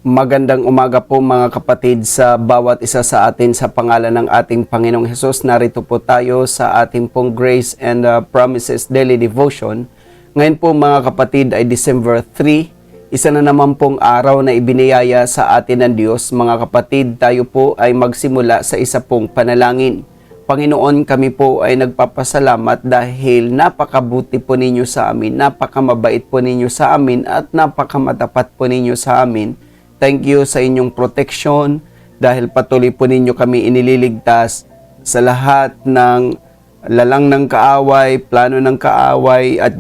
Magandang umaga po mga kapatid sa bawat isa sa atin sa pangalan ng ating Panginoong Hesus. Narito po tayo sa ating pong Grace and Promises Daily Devotion. Ngayon po mga kapatid ay December 3, isa na naman pong araw na ibiniyaya sa atin ng Diyos. Mga kapatid, tayo po ay magsimula sa isa pong panalangin. Panginoon, kami po ay nagpapasalamat dahil napakabuti po ninyo sa amin, napakamabait po ninyo sa amin at napakamatapat po ninyo sa amin. Thank you sa inyong protection dahil patuloy po ninyo kami inililigtas sa lahat ng lalang ng kaaway, plano ng kaaway at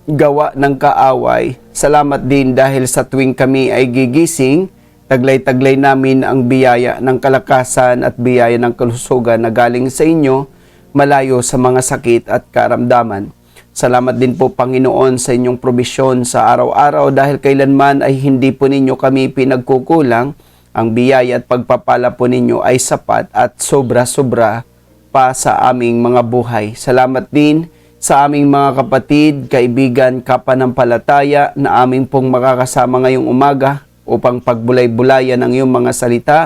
gawa ng kaaway. Salamat din dahil sa tuwing kami ay gigising, taglay-taglay namin ang biyaya ng kalakasan at biyaya ng kalusugan na galing sa inyo, malayo sa mga sakit at karamdaman. Salamat din po Panginoon sa inyong probisyon sa araw-araw dahil kailanman ay hindi po ninyo kami pinagkukulang. Ang biyaya at pagpapala po ninyo ay sapat at sobra-sobra pa sa aming mga buhay. Salamat din sa aming mga kapatid, kaibigan, kapanampalataya na aming pong makakasama ngayong umaga upang pagbulay-bulayan ang iyong mga salita.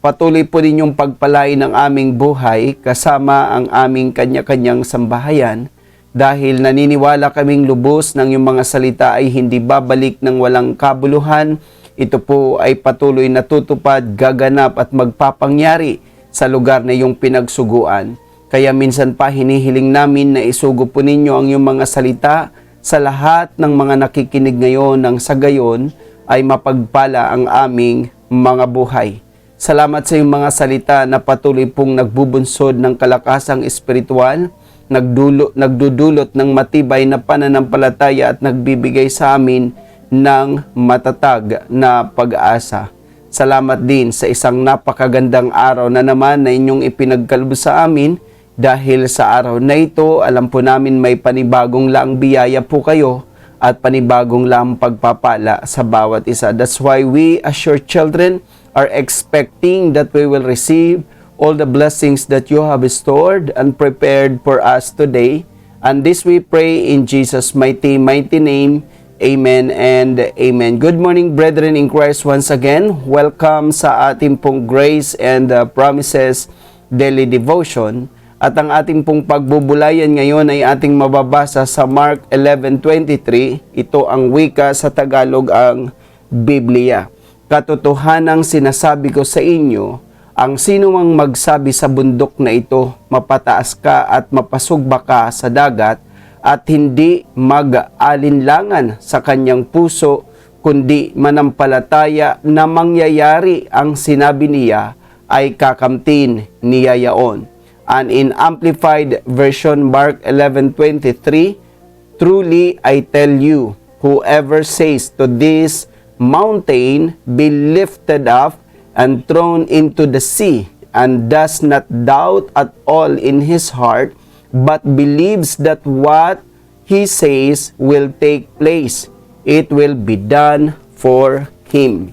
Patuloy po ninyong pagpalain ang aming buhay kasama ang aming kanya-kanyang sambahayan. Dahil naniniwala kaming lubos ng iyong mga salita ay hindi babalik ng walang kabuluhan, ito po ay patuloy na tutupad, gaganap at magpapangyari sa lugar na iyong pinagsuguan. Kaya minsan pa hinihiling namin na isugo po ninyo ang iyong mga salita sa lahat ng mga nakikinig ngayon nang sa gayon ay mapagpala ang aming mga buhay. Salamat sa iyong mga salita na patuloy pong nagbubunsod ng kalakasang espiritual, nagdudulot ng matibay na pananampalataya at nagbibigay sa amin ng matatag na pag-asa. Salamat din sa isang napakagandang araw na naman na inyong ipinagkaloob sa amin. Dahil sa araw na ito, alam po namin may panibagong laang biyaya po kayo at panibagong laang pagpapala sa bawat isa. That's why we as your children are expecting that we will receive all the blessings that you have stored and prepared for us today. And this we pray in Jesus' mighty name. Amen and amen. Good morning, brethren in Christ once again. Welcome sa ating pong Grace and Promises Daily Devotion. At ang ating pong pagbubulayan ngayon ay ating mababasa sa Mark 11:23. Ito ang wika sa Tagalog ang Biblia. Katotohanang sinasabi ko sa inyo, ang sino mang magsabi sa bundok na ito, mapataas ka at mapasugba ka sa dagat, at hindi mag-alinlangan sa kanyang puso, kundi manampalataya na mangyayari ang sinabi niya, ay kakamtin niya yaon. And in Amplified Version, Mark 11:23, truly I tell you, whoever says to this mountain, be lifted up and thrown into the sea, and does not doubt at all in his heart, but believes that what he says will take place, it will be done for him.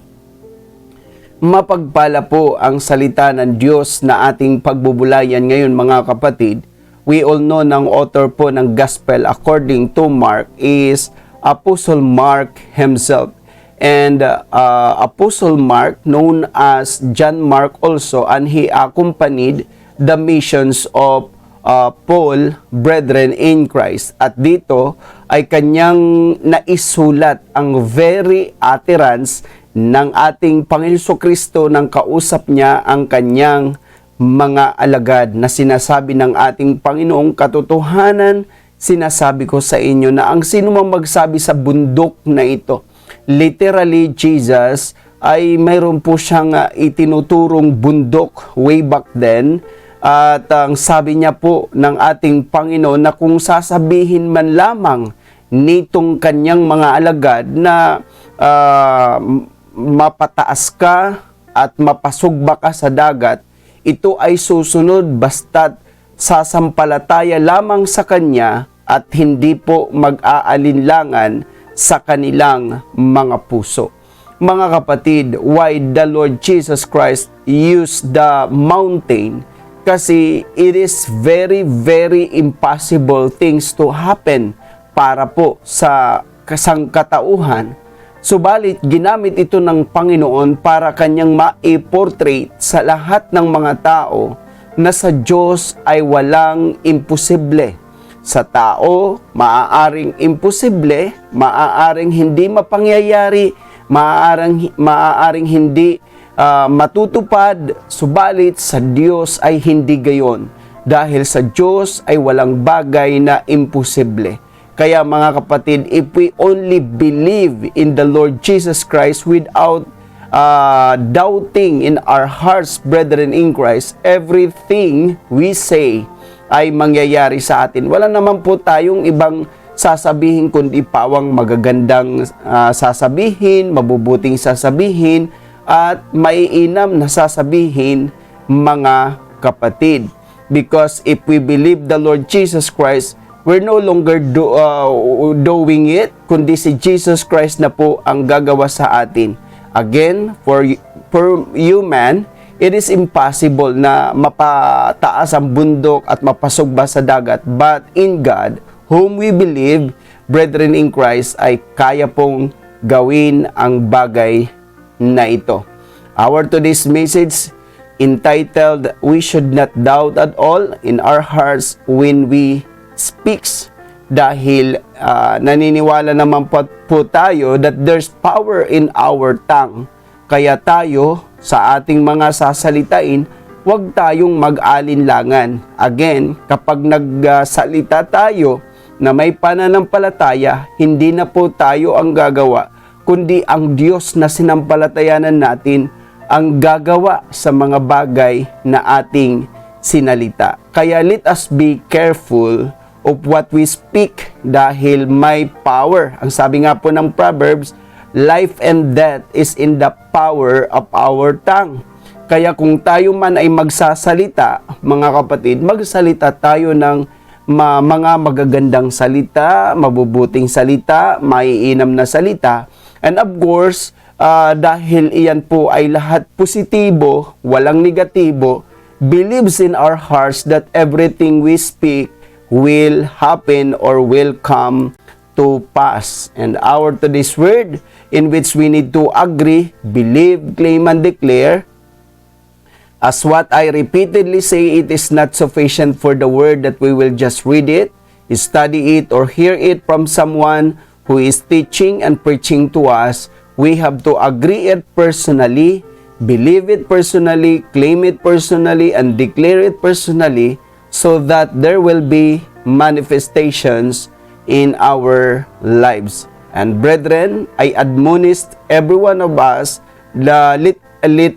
Mapagpala po ang salita ng Diyos na ating pagbubulayan ngayon mga kapatid. We all know ng author po ng Gospel according to Mark is Apostle Mark himself. And Apostle Mark, known as John Mark also, and he accompanied the missions of Paul, brethren in Christ. At dito ay kanyang naisulat ang very utterance ng ating Panginoon Kristo nang kausap niya ang kanyang mga alagad na sinasabi ng ating Panginoong katotohanan, sinasabi ko sa inyo na ang sino mang magsabi sa bundok na ito. Literally, Jesus ay mayroon po siyang itinuturong bundok way back then. At ang sabi niya po ng ating Panginoon na kung sasabihin man lamang nitong kanyang mga alagad na mapataas ka at mapasugba ka sa dagat, ito ay susunod basta't sasampalataya lamang sa Kanya at hindi po mag-aalinlangan sa kanilang mga puso. Mga kapatid, why the Lord Jesus Christ used the mountain? Kasi it is very, very impossible things to happen para po sa kasangkatauhan Subalit, ginamit ito ng Panginoon para kanyang ma-portray sa lahat ng mga tao na sa Diyos ay walang imposible. Sa tao, maaaring imposible, maaaring hindi mapangyayari, maaaring hindi matutupad, subalit sa Diyos ay hindi gayon. Dahil sa Diyos ay walang bagay na imposible. Kaya mga kapatid, if we only believe in the Lord Jesus Christ without doubting in our hearts, brethren in Christ, everything we say ay mangyayari sa atin. Wala naman po tayong ibang sasabihin kundi pawang magagandang sasabihin, mabubuting sasabihin, at maiinam na sasabihin, mga kapatid. Because if we believe the Lord Jesus Christ, we're no longer doing it, kundi si Jesus Christ na po ang gagawa sa atin. Again, for human, it is impossible na mapataas ang bundok at mapasugba sa dagat. But in God, whom we believe, brethren in Christ, ay kaya pong gawin ang bagay na ito. Our today's message entitled, "We should not doubt at all in our hearts when we speaks." Dahil naniniwala naman po tayo that there's power in our tongue. Kaya tayo, sa ating mga sasalitain, huwag tayong mag-alinlangan. Again, kapag nagsalita tayo na may pananampalataya, hindi na po tayo ang gagawa, kundi ang Diyos na sinampalatayanan natin ang gagawa sa mga bagay na ating sinalita. Kaya let us be careful of what we speak dahil may power. Ang sabi nga po ng Proverbs, life and death is in the power of our tongue. Kaya kung tayo man ay magsasalita, mga kapatid, magsalita tayo ng mga magagandang salita, mabubuting salita, maiinam na salita. And of course, dahil iyan po ay lahat positibo, walang negatibo, believes in our hearts that everything we speak will happen or will come to pass. And our today's word, in which we need to agree, believe, claim, and declare, as what I repeatedly say, it is not sufficient for the word that we will just read it, study it, or hear it from someone who is teaching and preaching to us. We have to agree it personally, believe it personally, claim it personally, and declare it personally, so that there will be manifestations in our lives. And brethren, I admonish every one of us, let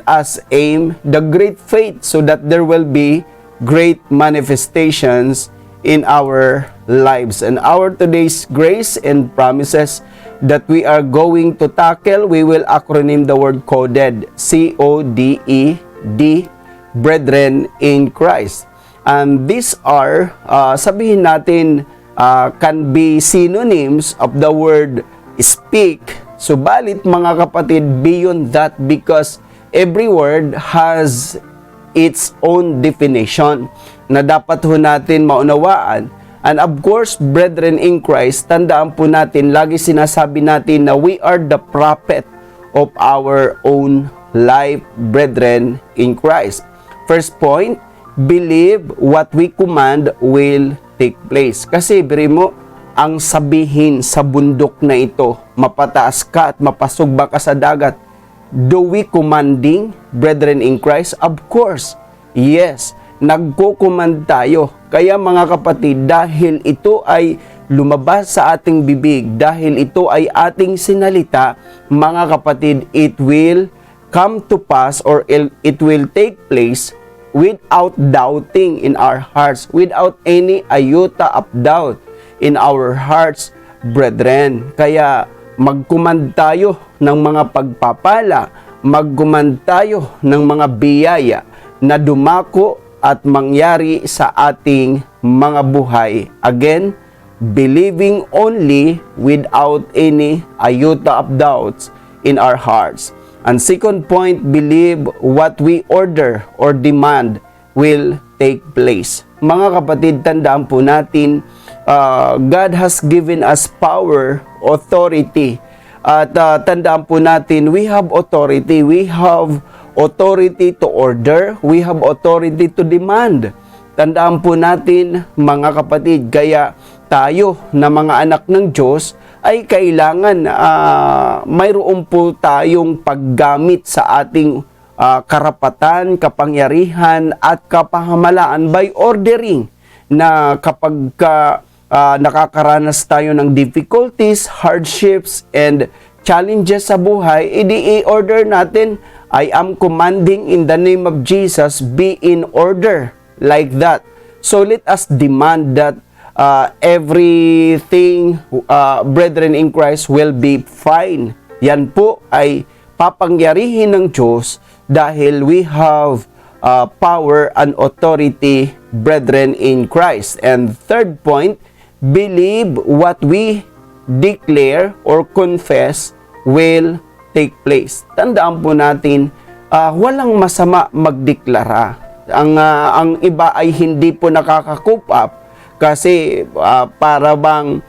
us aim the great faith so that there will be great manifestations in our lives. And our today's grace and promises that we are going to tackle, we will acronym the word CODED, C-O-D-E-D, brethren in Christ. And these are, sabihin natin, can be synonyms of the word speak. Subalit mga kapatid, beyond that, because every word has its own definition na dapat ho natin maunawaan. And of course, brethren in Christ, tandaan po natin, lagi sinasabi natin na we are the prophet of our own life, brethren in Christ. First point, believe what we command will take place. Kasi biri mo, ang sabihin sa bundok na ito, mapataas ka at mapasugba ka sa dagat, do we commanding, brethren in Christ? Of course, yes. Nagko-command tayo. Kaya mga kapatid, dahil ito ay lumabas sa ating bibig, dahil ito ay ating sinalita, mga kapatid, it will come to pass or it will take place without doubting in our hearts, without any iota of doubt in our hearts, brethren. Kaya mag-command tayo ng mga pagpapala, mag-command tayo ng mga biyaya na dumako at mangyari sa ating mga buhay. Again, believing only without any iota of doubts in our hearts. And second point, believe what we order or demand will take place. Mga kapatid, tandaan po natin, God has given us power, authority, At tandaan po natin, we have authority. We have authority to order. We have authority to demand. Tandaan po natin, mga kapatid, kaya tayo na mga anak ng Diyos ay kailangan mayroon po tayong paggamit sa ating karapatan, kapangyarihan at kapahamalaan by ordering, na kapag nakakaranas tayo ng difficulties, hardships, and challenges sa buhay, i-order natin, I am commanding in the name of Jesus, be in order, like that. So let us demand that everything, brethren in Christ, will be fine. Yan po ay papangyarihin ng Diyos dahil we have power and authority, brethren in Christ. And third point, believe what we declare or confess will take place. Tandaan po natin, walang masama magdeklara. Ang iba ay hindi po nakaka-cope up kasi para bang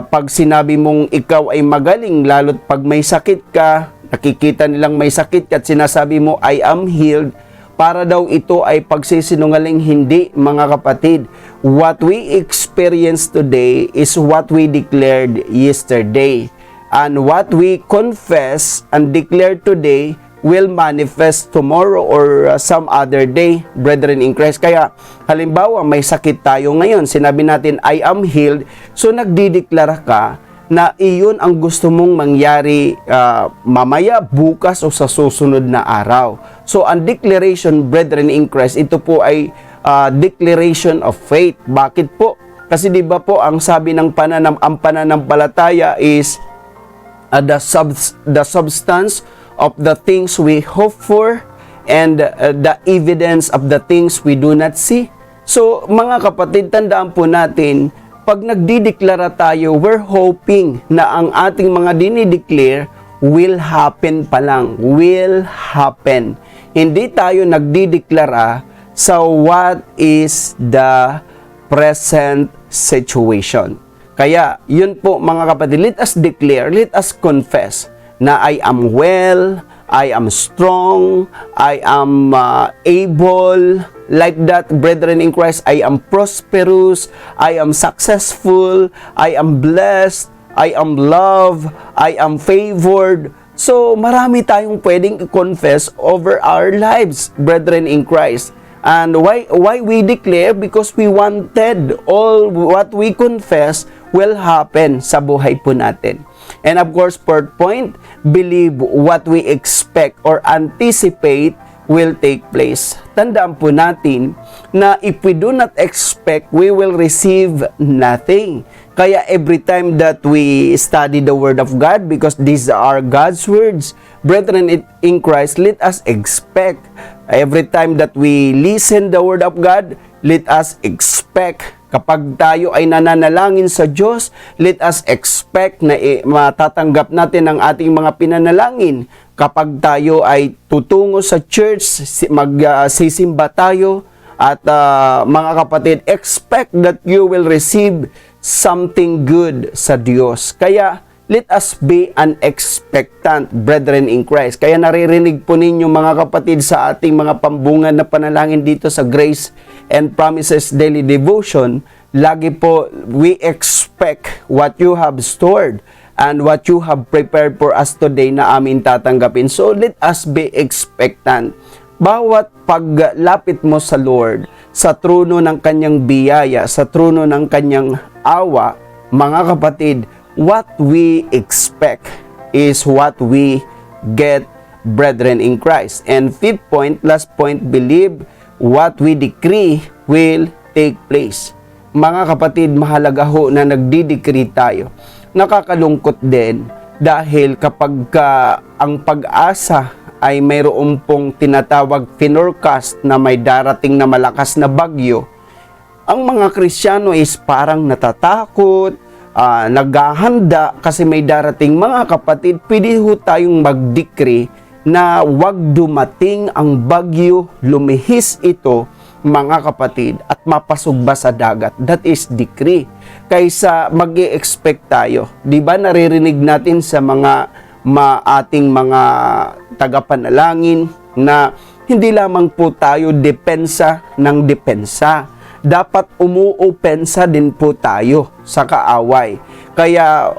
pag sinabi mong ikaw ay magaling, lalo't pag may sakit ka, nakikita nilang may sakit ka at sinasabi mo, I am healed, para daw ito ay pagsisinungaling. Hindi, mga kapatid. What we experience today is what we declared yesterday. And what we confess and declare today will manifest tomorrow or some other day, brethren in Christ. Kaya, halimbawa, may sakit tayo ngayon. Sinabi natin, I am healed. So, nagdideklara ka na iyon ang gusto mong mangyari mamaya, bukas o sa susunod na araw. So, ang declaration, brethren in Christ, ito po ay declaration of faith. Bakit po? Kasi di ba po, ang sabi ng ang pananampalataya is the substance of the things we hope for and the evidence of the things we do not see. So, mga kapatid, tandaan po natin, pag nagdideklara tayo, we're hoping na ang ating mga dinideclare will happen pa lang. Will happen. Hindi tayo nagdideklara sa what is the present situation. Kaya, yun po mga kapatid, let us declare, let us confess na I am well, I am strong, I am able, like that, brethren in Christ, I am prosperous, I am successful, I am blessed, I am loved, I am favored. So, marami tayong pwedeng confess over our lives, brethren in Christ. And why we declare? Because we wanted all what we confess will happen sa buhay po natin. And of course, fourth point, believe what we expect or anticipate will take place. Tandaan po natin na if we do not expect, we will receive nothing. Kaya every time that we study the Word of God, because these are God's words, brethren in Christ, let us expect. Every time that we listen the Word of God, let us expect. Kapag tayo ay nananalangin sa Diyos, let us expect na matatanggap natin ang ating mga pinanalangin. Kapag tayo ay tutungo sa church, magsisimba tayo, at mga kapatid, expect that you will receive something good sa Diyos. Kaya, let us be an expectant, brethren in Christ. Kaya naririnig po ninyo mga kapatid sa ating mga pambungan na panalangin dito sa Grace and Promises Daily Devotion, lagi po, we expect what you have stored and what you have prepared for us today na amin tatanggapin. So, let us be expectant. Bawat paglapit mo sa Lord, sa trono ng kanyang biyaya, sa trono ng kanyang awa, mga kapatid, what we expect is what we get, brethren in Christ. And fifth point, last point, believe what we decree will take place. Mga kapatid, mahalaga ho na nagdidecree tayo. Nakakalungkot din dahil kapag ang pag-asa ay mayroon pong tinatawag forecast na may darating na malakas na bagyo, ang mga Kristiyano is parang natatakot, naghahanda kasi may darating. Mga kapatid, pwede ho tayong mag-decree na wag dumating ang bagyo, lumihis ito, mga kapatid, at mapasugba sa dagat. That is decree. Kaysa mag-i-expect tayo. Di ba naririnig natin sa mga ating mga tagapanalangin na hindi lamang po tayo depensa ng depensa. Dapat umuopensa din po tayo sa kaaway. Kaya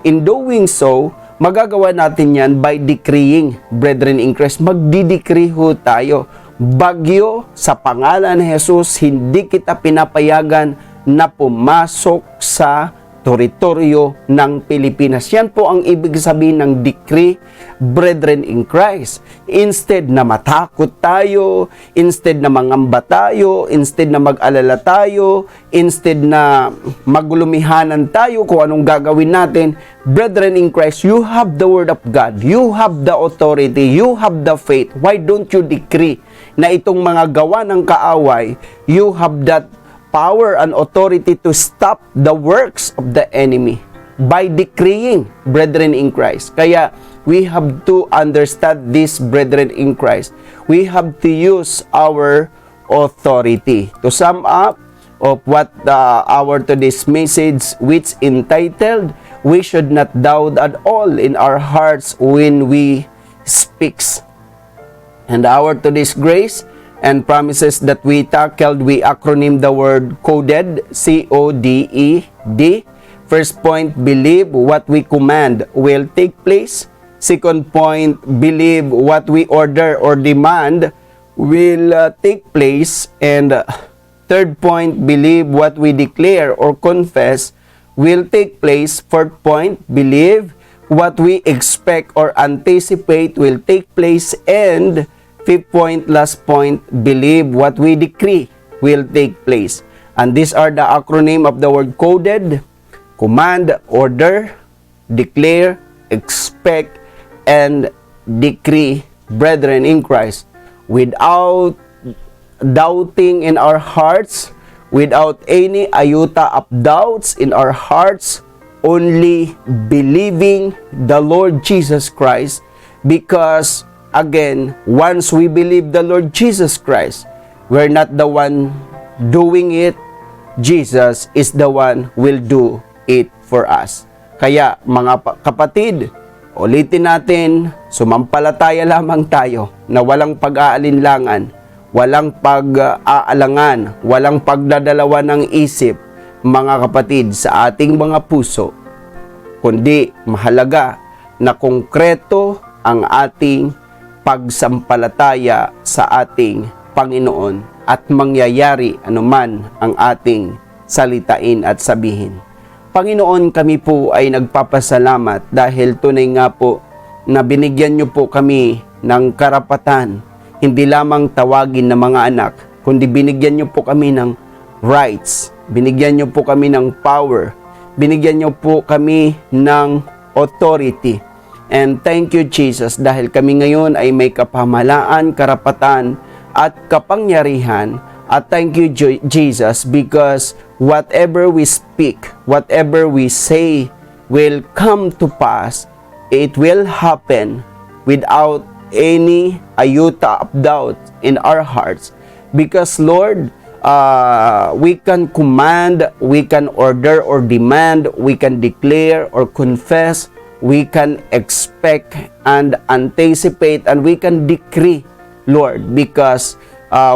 in doing so, magagawa natin yan by decreeing, brethren in Christ. Magdi-decree ho tayo. Bagyo sa pangalan ni Jesus, hindi kita pinapayagan na pumasok sa teritoryo ng Pilipinas. Yan po ang ibig sabihin ng decree, brethren in Christ. Instead na matakot tayo, instead na mangamba tayo, instead na mag-alala tayo, instead na maglumihanan tayo kung anong gagawin natin, brethren in Christ, you have the word of God, you have the authority, you have the faith. Why don't you decree na itong mga gawa ng kaaway, you have that power and authority to stop the works of the enemy by decreeing, brethren in Christ. Kaya we have to understand this, brethren in Christ. We have to use our authority. To sum up of what our today's message, which entitled, we should not doubt at all in our hearts when we speaks. And our today's grace and promises that we tackled, we acronym the word coded, C-O-D-E-D. First point, believe what we command will take place. Second point, believe what we order or demand will take place. And third point, believe what we declare or confess will take place. Fourth point, believe what we expect or anticipate will take place. And fifth point, last point, believe what we decree will take place. And these are the acronym of the word coded: command, order, declare, expect, and decree, brethren in Christ. Without doubting in our hearts, without any iota of doubts in our hearts, only believing the Lord Jesus Christ, because again, once we believe the Lord Jesus Christ, we're not the one doing it. Jesus is the one will do it for us. Kaya mga kapatid, ulitin natin, sumampalataya lamang tayo na walang pag-aalinlangan, walang pag-aalangan, walang pagdadalawa ng isip, mga kapatid, sa ating mga puso, kundi mahalaga na konkreto ang ating pagsampalataya sa ating Panginoon at mangyayari anuman ang ating salitain at sabihin. Panginoon, kami po ay nagpapasalamat dahil tunay nga po na binigyan niyo po kami ng karapatan, hindi lamang tawagin na mga anak, kundi binigyan niyo po kami ng rights, binigyan niyo po kami ng power, binigyan niyo po kami ng authority. And thank you, Jesus, dahil kami ngayon ay may kapamahalaan, karapatan, at kapangyarihan. At thank you, Jesus, because whatever we speak, whatever we say will come to pass. It will happen without any iota of doubt in our hearts. Because, Lord, we can command, we can order or demand, we can declare or confess, we can expect and anticipate, and we can decree, Lord, because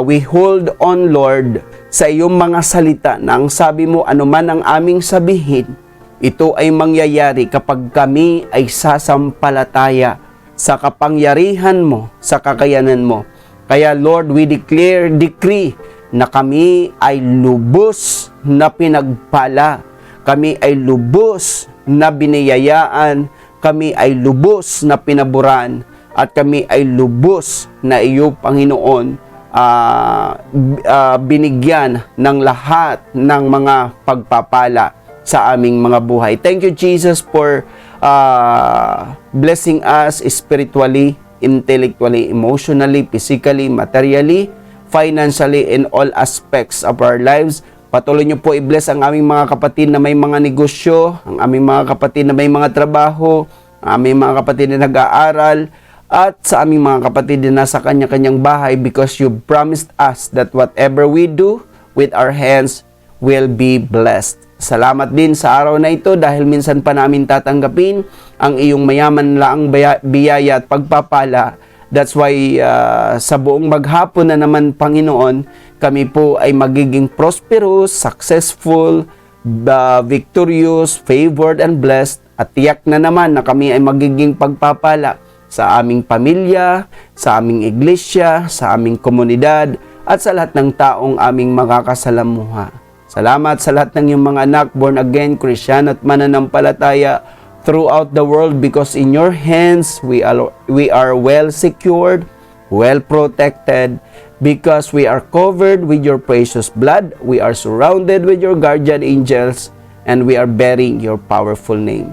we hold on, Lord, sa iyong mga salita na ang sabi mo, anuman ang aming sabihin, ito ay mangyayari kapag kami ay sasampalataya sa kapangyarihan mo, sa kakayanan mo. Kaya, Lord, we decree na kami ay lubos na pinagpala, kami ay lubos na biniyayaan, kami ay lubos na pinaburan, at kami ay lubos na iyo, Panginoon, binigyan ng lahat ng mga pagpapala sa aming mga buhay. Thank you, Jesus, for blessing us spiritually, intellectually, emotionally, physically, materially, financially, in all aspects of our lives. Patuloy niyo po i-bless ang aming mga kapatid na may mga negosyo, ang aming mga kapatid na may mga trabaho, ang aming mga kapatid na nag-aaral, at sa aming mga kapatid na nasa kanya-kanyang bahay, because you promised us that whatever we do with our hands will be blessed. Salamat din sa araw na ito dahil minsan pa namin tatanggapin ang iyong mayaman laang biyaya at pagpapala. That's why sa buong maghapon na naman, Panginoon, kami po ay magiging prosperous, successful, victorious, favored, and blessed. At tiyak na naman na kami ay magiging pagpapala sa aming pamilya, sa aming iglesia, sa aming komunidad, at sa lahat ng taong aming makakasalamuha. Salamat sa lahat ng iyong mga anak, born again, Kristiyano at mananampalataya throughout the world, because in your hands we are well secured, well protected, because we are covered with your precious blood, we are surrounded with your guardian angels, and we are bearing your powerful name.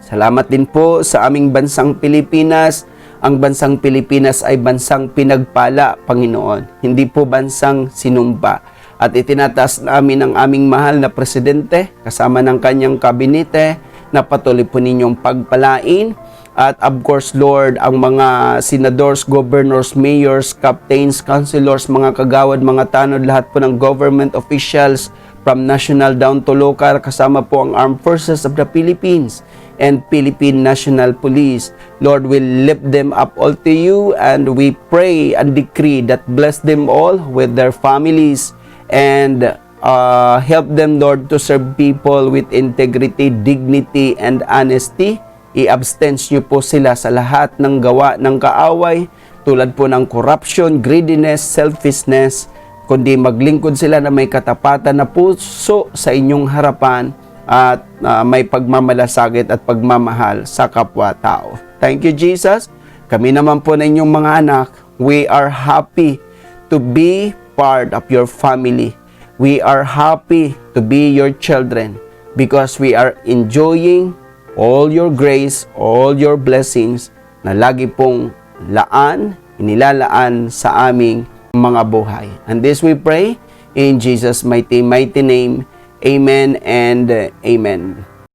Salamat din po sa aming bansang Pilipinas. Ang bansang Pilipinas ay bansang pinagpala, Panginoon, hindi po bansang sinumpa. At itinataas namin ang aming mahal na presidente kasama ng kanyang kabinete na patuloy po ninyong pagpalain. At of course, Lord, ang mga senadors, governors, mayors, captains, councilors, mga kagawad, mga tanod, lahat po ng government officials from national down to local, kasama po ang Armed Forces of the Philippines and Philippine National Police. Lord, we lift them up all to you, and we pray and decree that bless them all with their families, and help them, Lord, to serve people with integrity, dignity, and honesty. I-abstance nyo po sila sa lahat ng gawa ng kaaway, tulad po ng corruption, greediness, selfishness, kundi maglingkod sila na may katapatan na puso sa inyong harapan, at may pagmamalasakit at pagmamahal sa kapwa-tao. Thank you, Jesus. Kami naman po na inyong mga anak, we are happy to be part of your family. We are happy to be your children because we are enjoying all your grace, all your blessings na lagi pong inilalaan sa aming mga buhay. And this we pray in Jesus' mighty name. Amen and amen.